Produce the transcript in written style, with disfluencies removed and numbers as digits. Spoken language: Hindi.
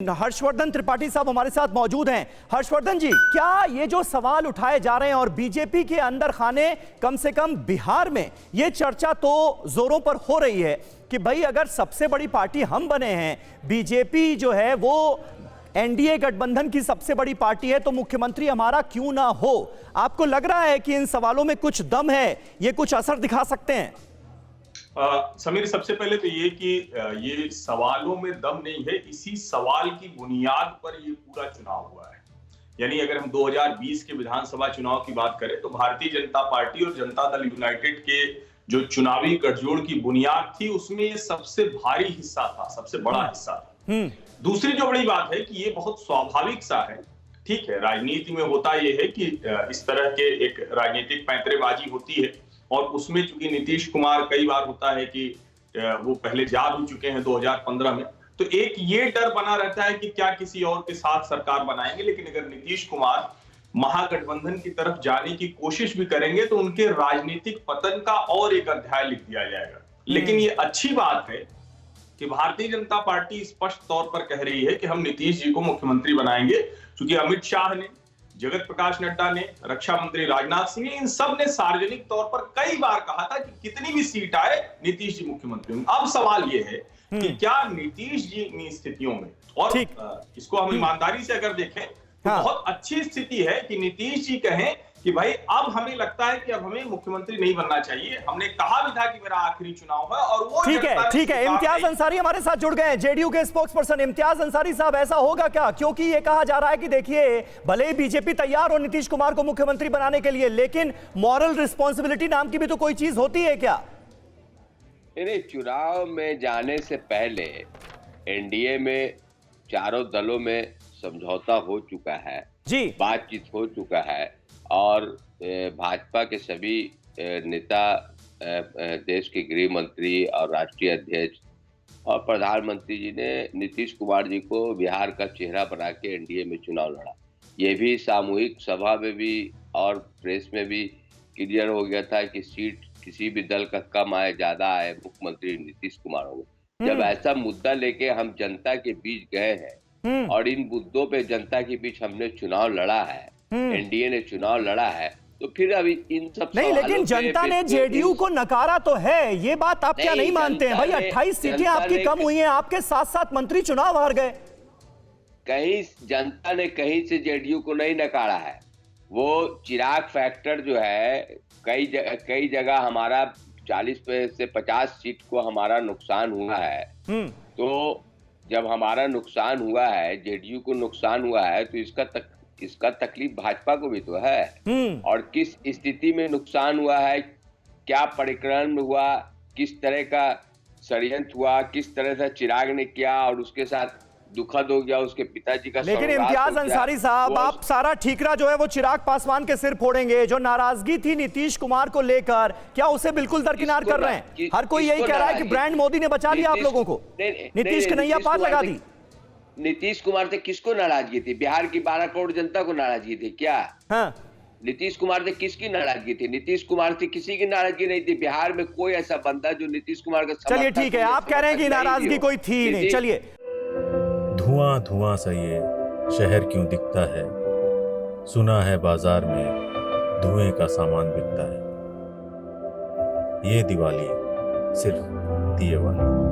हर्षवर्धन त्रिपाठी साहब हमारे साथ मौजूद हैं। हर्षवर्धन जी, क्या ये जो सवाल उठाए जा रहे हैं और बीजेपी के अंदर खाने कम से कम बिहार में ये चर्चा तो जोरों पर हो रही है कि भाई अगर सबसे बड़ी पार्टी हम बने हैं, बीजेपी जो है वो एनडीए गठबंधन की सबसे बड़ी पार्टी है, तो मुख्यमंत्री हमारा क्यों ना हो? आपको लग रहा है कि इन सवालों में कुछ दम है, ये कुछ असर दिखा सकते हैं? समीर, सबसे पहले तो ये कि ये सवालों में दम नहीं है, इसी सवाल की बुनियाद पर ये पूरा चुनाव हुआ है। यानी अगर हम 2020 के विधानसभा चुनाव की बात करें तो भारतीय जनता पार्टी और जनता दल यूनाइटेड के जो चुनावी गठजोड़ की बुनियाद थी उसमें ये सबसे भारी हिस्सा था, सबसे बड़ा हिस्सा था। दूसरी जो बड़ी बात है कि ये बहुत स्वाभाविक सा है। ठीक है, राजनीति में होता यह है कि इस तरह के एक राजनीतिक पैंतरेबाजी होती है और उसमें चूंकि नीतीश कुमार कई बार होता है कि वो पहले जा भी चुके हैं 2015 में, तो एक ये डर बना रहता है कि क्या किसी और के साथ सरकार बनाएंगे। लेकिन अगर नीतीश कुमार महागठबंधन की तरफ जाने की कोशिश भी करेंगे तो उनके राजनीतिक पतन का और एक अध्याय लिख दिया जाएगा। लेकिन ये अच्छी बात है कि भारतीय जनता पार्टी स्पष्ट तौर पर कह रही है कि हम नीतीश जी को मुख्यमंत्री बनाएंगे, क्योंकि अमित शाह ने, जगत प्रकाश नड्डा ने, रक्षा मंत्री राजनाथ सिंह ने, इन सब ने सार्वजनिक तौर पर कई बार कहा था कि कितनी भी सीट आए नीतीश जी मुख्यमंत्री होंगे। अब सवाल यह है कि क्या नीतीश जी इन स्थितियों में, और इसको हम ईमानदारी से अगर देखें तो बहुत अच्छी स्थिति है कि नीतीश जी कहें कि भाई अब हमें लगता है कि अब हमें मुख्यमंत्री नहीं बनना चाहिए। हमने कहा भी था कि मेरा आखिरी चुनाव है और वो ठीक है। इम्तियाज अंसारी हमारे साथ जुड़ गए हैं, जेडीयू के स्पोक्स पर्सन। इम्तियाज अंसारी साहब, ऐसा होगा क्या? क्योंकि ये कहा जा रहा है कि देखिए, भले ही बीजेपी तैयार हो नीतीश कुमार को मुख्यमंत्री बनाने के लिए, लेकिन मॉरल रिस्पॉन्सिबिलिटी नाम की भी तो कोई चीज होती है क्या? चुनाव में जाने से पहले एनडीए में चारों दलों में समझौता हो चुका है जी, बातचीत हो चुका है और भाजपा के सभी नेता, देश के गृह मंत्री और राष्ट्रीय अध्यक्ष और प्रधानमंत्री जी ने नीतीश कुमार जी को बिहार का चेहरा बना के एनडीए में चुनाव लड़ा। ये भी सामूहिक सभा में भी और प्रेस में भी क्लियर हो गया था कि सीट किसी भी दल का कम आए ज्यादा आए, मुख्यमंत्री नीतीश कुमार होंगे। जब ऐसा मुद्दा लेके हम जनता के बीच गए हैं और इन मुद्दों पे जनता के बीच हमने चुनाव लड़ा है, एनडीए ने चुनाव लड़ा है, तो फिर अभी इन सब नहीं, लेकिन जनता ने जेडीयू को नकारा तो है, ये बात आप क्या नहीं मानते हैं? भाई 28 सीटें आपकी कम हुई हैं, आपके 7-7 मंत्री चुनाव हार गए। कहीं जनता ने कहीं से जेडीयू को नहीं नकारा है। वो चिराग फैक्टर जो है, कई जगह हमारा 40 से 50 सीट को हमारा नुकसान हुआ है। तो जब हमारा नुकसान हुआ है, जेडीयू को नुकसान हुआ है, तो इसका तकलीफ भाजपा को भी तो है। और किस स्थिति में नुकसान हुआ है, क्या परिक्रम हुआ, किस तरह का षड्यंत्र हुआ, किस तरह से चिराग ने किया और उसके साथ दुखद हो गया उसके पिताजी का। लेकिन इम्तियाज अंसारी साहब, आप सारा ठीकरा जो है वो चिराग पासवान के सिर फोड़ेंगे। जो नाराजगी थी नीतीश कुमार को लेकर, क्या उसे बिल्कुल दरकिनार कर रहे हैं? हर कोई यही कह रहा है कि ब्रांड मोदी ने बचा लिया आप लोगों को, नीतीश की नैया पार लगा दी। नीतीश कुमार से किसको नाराजगी थी? बिहार की 12 करोड़ जनता को नाराजगी थी क्या? नीतीश कुमार से किसकी नाराजगी थी? नीतीश कुमार से किसी की नाराजगी नहीं थी। बिहार में कोई ऐसा बंदा जो नीतीश कुमार का, चलिए ठीक है, आप कह रहे हैं कि नाराजगी कोई थी नहीं। चलिए, धुआं धुआं सा ये शहर क्यों दिखता है, सुना है बाजार में धुएं का सामान बिकता है, ये दिवाली सिर्फ दिए वाली।